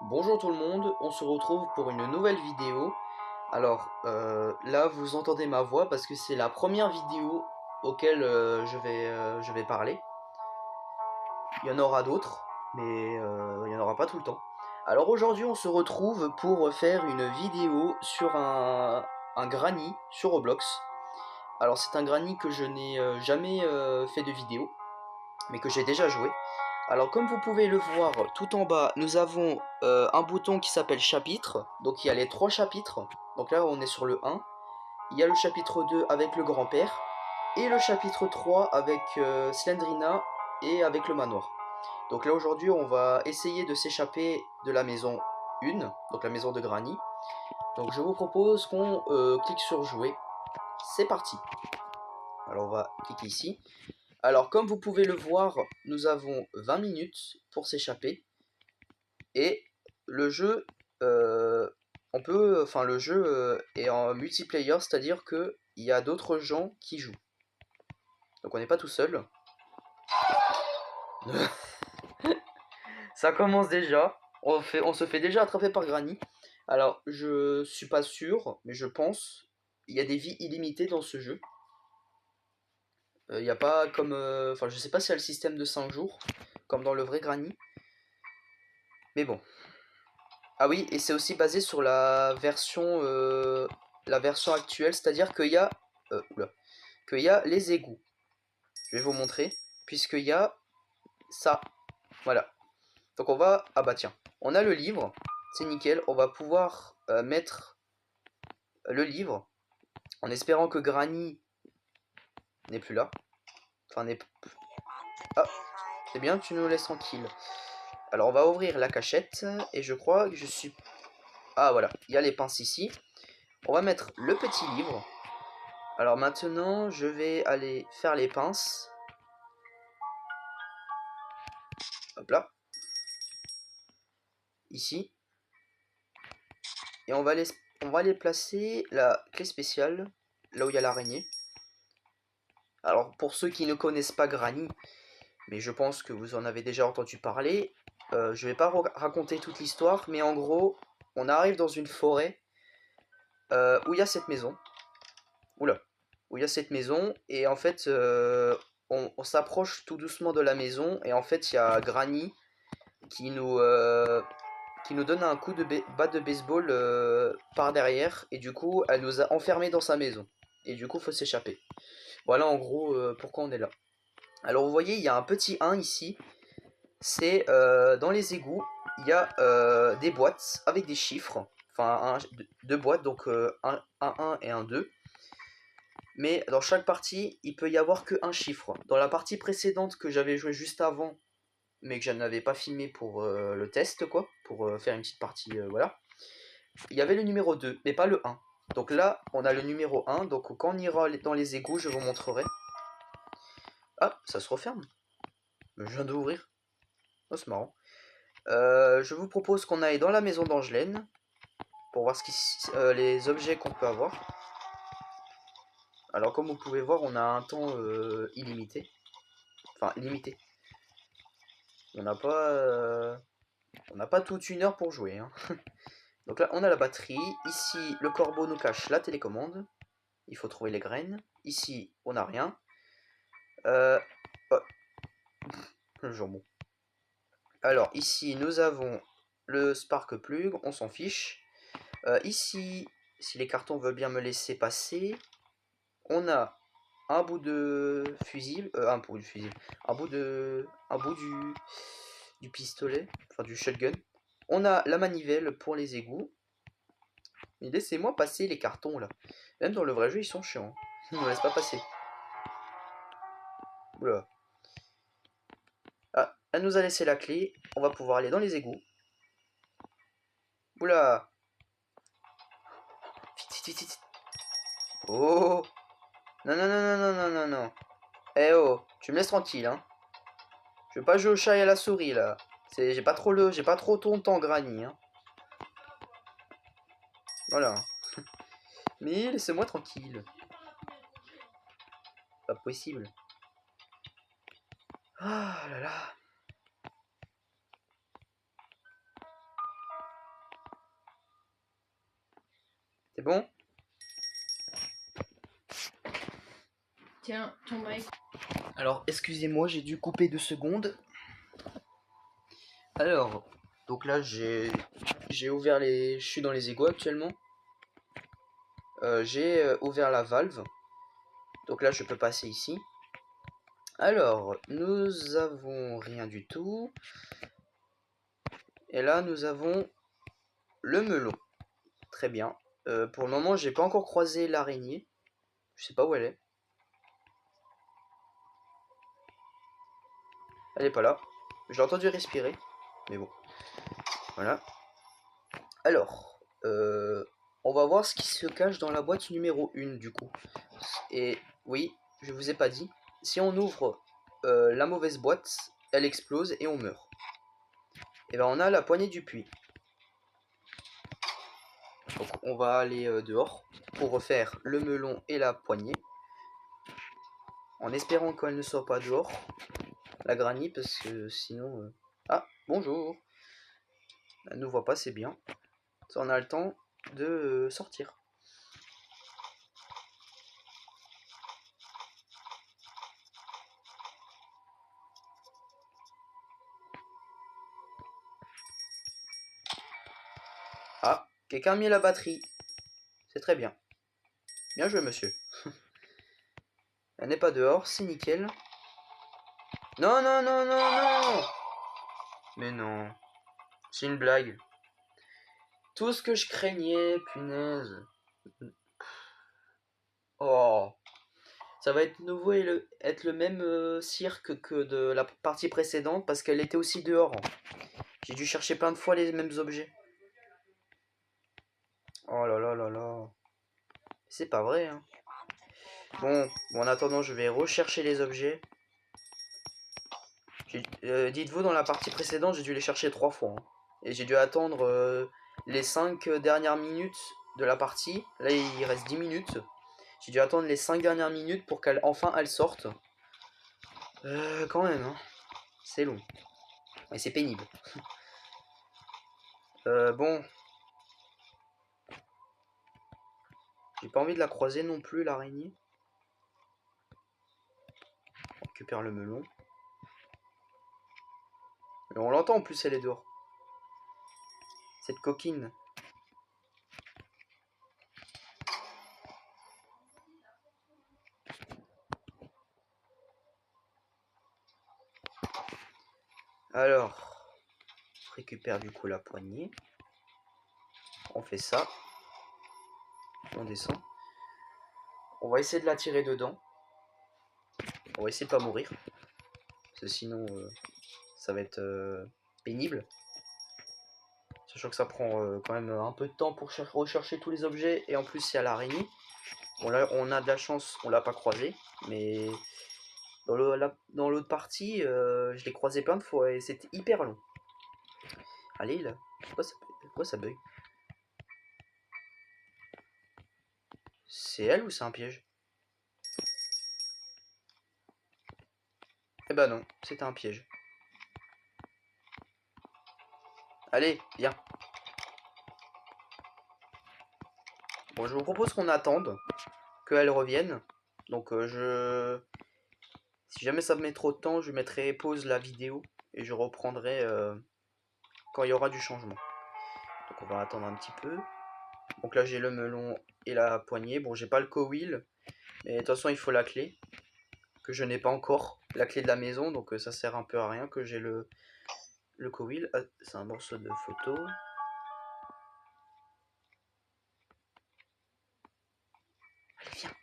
Bonjour tout le monde, on se retrouve pour une nouvelle vidéo. Alors là vous entendez ma voix parce que c'est la première vidéo auquel je vais parler. Il y en aura d'autres, mais il n'y en aura pas tout le temps. Alors aujourd'hui on se retrouve pour faire une vidéo sur un granny sur Roblox. Alors c'est un granny que je n'ai jamais fait de vidéo, mais que j'ai déjà joué. Alors comme vous pouvez le voir tout en bas, nous avons un bouton qui s'appelle chapitre. Donc il y a les trois chapitres. Donc là on est sur le 1. Il y a le chapitre 2 avec le grand-père. Et le chapitre 3 avec Slendrina et avec le manoir. Donc là aujourd'hui on va essayer de s'échapper de la maison 1, donc la maison de Granny. Donc je vous propose qu'on clique sur jouer. C'est parti. Alors on va cliquer ici. Alors comme vous pouvez le voir, nous avons 20 minutes pour s'échapper. Et le jeu, le jeu est en multiplayer, c'est-à-dire que il y a d'autres gens qui jouent. Donc on n'est pas tout seul. Ça commence déjà. On se fait déjà attraper par Granny. Alors je suis pas sûr, mais je pense. Il y a des vies illimitées dans ce jeu. Il n'y a pas comme, je sais pas si y a le système de 5 jours, comme dans le vrai Granny. Mais bon. Ah oui, et c'est aussi basé sur la version actuelle, c'est-à-dire qu'il y a, oula, qu'il y a les égouts. Je vais vous montrer, puisqu'il y a ça. Voilà. Donc on va, ah bah tiens, on a le livre, c'est nickel. On va pouvoir mettre le livre, en espérant que Granny n'est plus là. Enfin, n'est, ah, c'est bien, tu nous laisses tranquille. Alors on va ouvrir la cachette, et je crois que je suis, ah voilà, il y a les pinces ici. On va mettre le petit livre. Alors maintenant, je vais aller faire les pinces. Hop là. Ici. Et on va les placer la clé spéciale, là où il y a l'araignée. Alors pour ceux qui ne connaissent pas Granny, mais je pense que vous en avez déjà entendu parler, je vais pas raconter toute l'histoire, mais en gros, on arrive dans une forêt où il y a cette maison. Oula. Où il y a cette maison, et en fait, on s'approche tout doucement de la maison, et en fait, il y a Granny qui nous, qui nous donne un coup de batte de baseball par derrière, et du coup elle nous a enfermés dans sa maison, et du coup faut s'échapper. Voilà en gros pourquoi on est là. Alors vous voyez il y a un petit 1 ici, c'est dans les égouts, il y a des boîtes avec des chiffres, enfin deux boîtes, donc un 1 et un 2. Mais dans chaque partie, il peut y avoir que un chiffre. Dans la partie précédente que j'avais joué juste avant, mais que je n'avais pas filmé pour le test, quoi, pour faire une petite partie, voilà. Il y avait le numéro 2, mais pas le 1. Donc là, on a le numéro 1, donc quand on ira dans les égouts, je vous montrerai. Ah, ça se referme. Je viens d'ouvrir. Oh, c'est marrant. Je vous propose qu'on aille dans la maison d'Angelaine, pour voir les objets qu'on peut avoir. Alors comme vous pouvez voir, on a un temps illimité. Enfin, limité. On n'a pas toute une heure pour jouer, hein. Donc là, on a la batterie. Ici, le corbeau nous cache la télécommande. Il faut trouver les graines. Ici, on n'a rien. Euh, oh, le jambon. Alors, ici, nous avons le Spark Plug. On s'en fiche. Ici, si les cartons veulent bien me laisser passer, on a un bout de fusible. Un bout de fusible. Un bout du pistolet. Enfin, du shotgun. On a la manivelle pour les égouts. Mais laissez-moi passer les cartons là. Même dans le vrai jeu, ils sont chiants. Ils ne me laissent pas passer. Oula. Ah, elle nous a laissé la clé. On va pouvoir aller dans les égouts. Oula. Vite, vite, vite, vite. Oh. Non, non, non, non, non, non, non, non. Eh oh, tu me laisses tranquille, hein. Je veux pas jouer au chat et à la souris là. J'ai pas trop ton temps, Granny, hein. Voilà. Mais laissez-moi tranquille. Pas possible. Ah là là. C'est bon? Tiens, ton mic. Alors, excusez-moi, j'ai dû couper 2 secondes. Alors, donc là, j'ai ouvert les... Je suis dans les égouts actuellement. J'ai ouvert la valve. Donc là, je peux passer ici. Alors, nous avons rien du tout. Et là, nous avons le melon. Très bien. Pour le moment, j'ai pas encore croisé l'araignée. Je sais pas où elle est. Elle est pas là. J'ai entendu respirer. Mais bon. Voilà. Alors, on va voir ce qui se cache dans la boîte numéro 1 du coup. Et oui, je vous ai pas dit. Si on ouvre la mauvaise boîte, elle explose et on meurt. Et ben on a la poignée du puits. Donc on va aller dehors pour refaire le melon et la poignée. En espérant qu'elle ne soit pas dehors, la granny, parce que sinon... Ah, bonjour. Elle ne nous voit pas, c'est bien. Ça, on a le temps de sortir. Ah, quelqu'un a mis la batterie. C'est très bien. Bien joué, monsieur. Elle n'est pas dehors, c'est nickel. Non, non, non, non, non. Mais non. C'est une blague. Tout ce que je craignais, punaise. Oh. Ça va être nouveau et être le même cirque que de la partie précédente parce qu'elle était aussi dehors. J'ai dû chercher plein de fois les mêmes objets. Oh là là là là. C'est pas vrai, hein. Bon, en attendant, je vais rechercher les objets. Dites-vous, dans la partie précédente, j'ai dû les chercher 3 fois, hein. Et j'ai dû attendre les 5 dernières minutes de la partie. Là, il reste 10 minutes. J'ai dû attendre les 5 dernières minutes pour qu'elle enfin elle sorte. Quand même, hein. C'est long. Et c'est pénible. Bon. J'ai pas envie de la croiser non plus, l'araignée. On récupère le melon. Mais on l'entend en plus, elle est dehors. Cette coquine. Alors, on récupère du coup la poignée. On fait ça. On descend. On va essayer de la tirer dedans. On va essayer de pas mourir. Parce que sinon, ça va être pénible. Sachant que ça prend quand même un peu de temps pour rechercher tous les objets. Et en plus, il y a l'araignée. Bon, là, on a de la chance, on l'a pas croisée. Mais dans l'autre partie, je l'ai croisée plein de fois et c'était hyper long. Allez, là. Pourquoi ça bug? C'est elle ou c'est un piège? Eh ben non, c'était un piège. Allez, viens. Bon, je vous propose qu'on attende qu'elle revienne. Donc si jamais ça me met trop de temps, je mettrai pause la vidéo et je reprendrai quand il y aura du changement. Donc on va attendre un petit peu. Donc là j'ai le melon et la poignée. Bon, j'ai pas le co-wheel, mais de toute façon il faut la clé que je n'ai pas encore, la clé de la maison, donc ça sert un peu à rien que j'ai le co-wheel. Ah, c'est un morceau de photo. Allez, viens.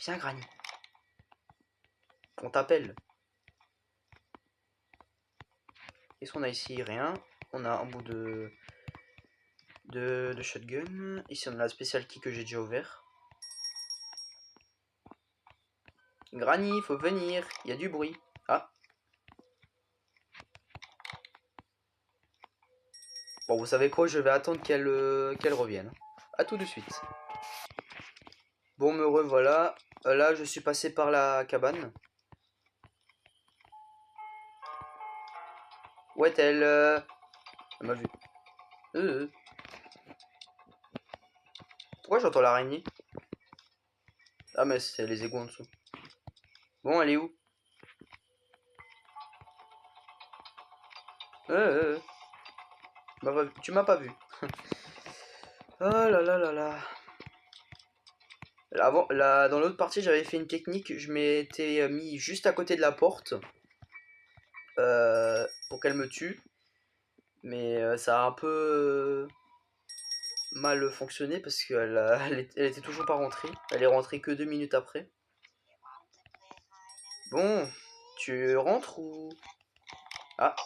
Viens, Granny. On t'appelle. Qu'est-ce qu'on a ici? Rien. On a un bout de shotgun. Ici on a la spécial key que j'ai déjà ouvert. Granny, faut venir. Il y a du bruit. Ah. Bon, vous savez quoi? Je vais attendre qu'elle revienne. A tout de suite. Bon, me revoilà. Là, je suis passé par la cabane. Où est-elle? Elle m'a vu. Pourquoi j'entends l'araignée? Ah mais c'est les égouts en dessous. Bon, elle est où? Euh, tu m'as pas vu. Oh là là là là. Avant, là, dans l'autre partie, j'avais fait une technique. Je m'étais mis juste à côté de la porte pour qu'elle me tue. Mais ça a un peu mal fonctionné parce elle était toujours pas rentrée. Elle est rentrée que 2 minutes après. Bon, tu rentres ou... Ah,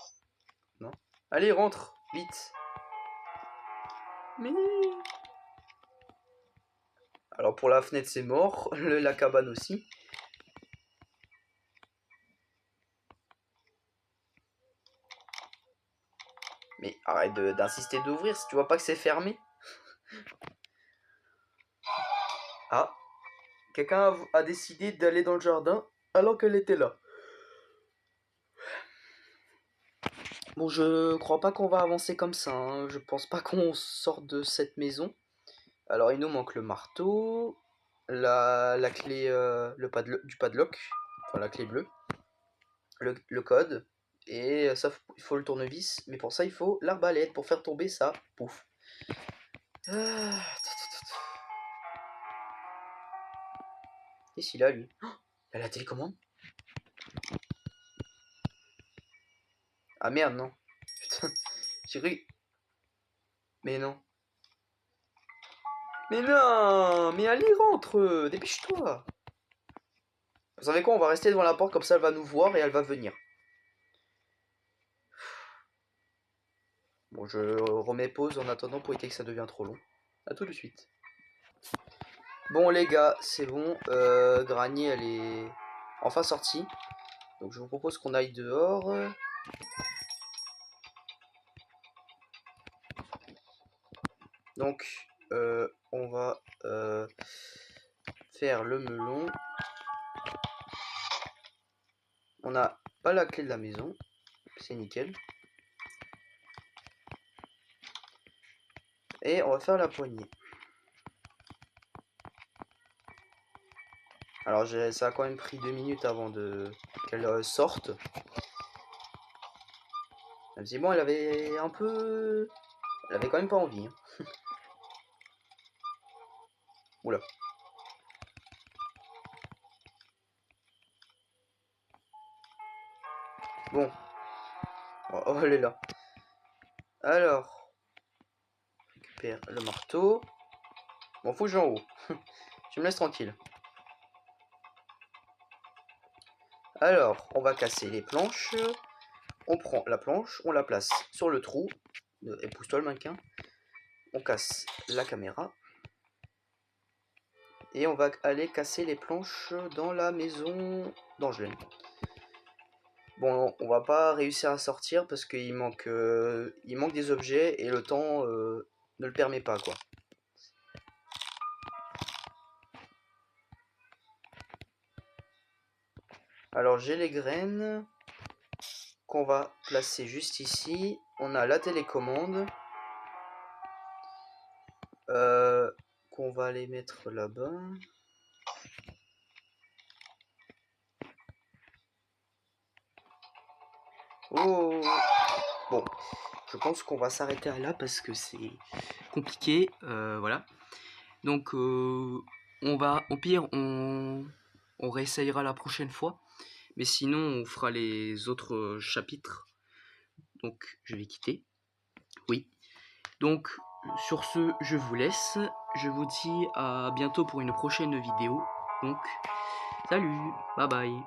non. Allez, rentre, vite. Mais... Alors pour la fenêtre c'est mort, la cabane aussi. Mais arrête d'insister d'ouvrir si tu vois pas que c'est fermé. Ah, quelqu'un a décidé d'aller dans le jardin alors qu'elle était là. Bon, je crois pas qu'on va avancer comme ça, hein. Je pense pas qu'on sorte de cette maison. Alors, il nous manque le marteau, la clé du padlock, enfin la clé bleue, le code, et ça, il faut le tournevis, mais pour ça, il faut l'arbalète pour faire tomber ça. Pouf. Ah. Qu'est-ce qu'il a, lui? Oh, il a la télécommande? Ah merde, non. Putain, j'ai cru. Mais non. Mais non! Mais allez, rentre! Dépêche-toi! Vous savez quoi? On va rester devant la porte, comme ça elle va nous voir et elle va venir. Bon, je remets pause en attendant pour éviter que ça devienne trop long. A tout de suite. Bon, les gars, c'est bon. Granny, elle est enfin sortie. Donc, je vous propose qu'on aille dehors. Donc, on va faire le melon. On n'a pas la clé de la maison. C'est nickel. Et on va faire la poignée. Alors ça a quand même pris 2 minutes avant qu'elle sorte. Même si bon, elle avait un peu... Elle avait quand même pas envie. Hein. Oula. Bon. Oh, elle est là. Alors. Récupère le marteau. Bon, faut que j'en haut. Tu me laisses tranquille. Alors, on va casser les planches. On prend la planche, on la place sur le trou. Épouse-toi le mannequin. On casse la caméra. Et on va aller casser les planches dans la maison d'Angelaine. Bon, on va pas réussir à sortir parce qu'il manque des objets et le temps ne le permet pas, quoi. Alors j'ai les graines qu'on va placer juste ici. On a la télécommande qu'on va aller mettre là-bas. Oh. Bon, je pense qu'on va s'arrêter là parce que c'est compliqué, voilà. Donc on va, au pire, on réessayera la prochaine fois. Mais sinon, on fera les autres chapitres. Donc, je vais quitter. Oui. Donc, sur ce, je vous laisse. Je vous dis à bientôt pour une prochaine vidéo. Donc, salut, bye bye.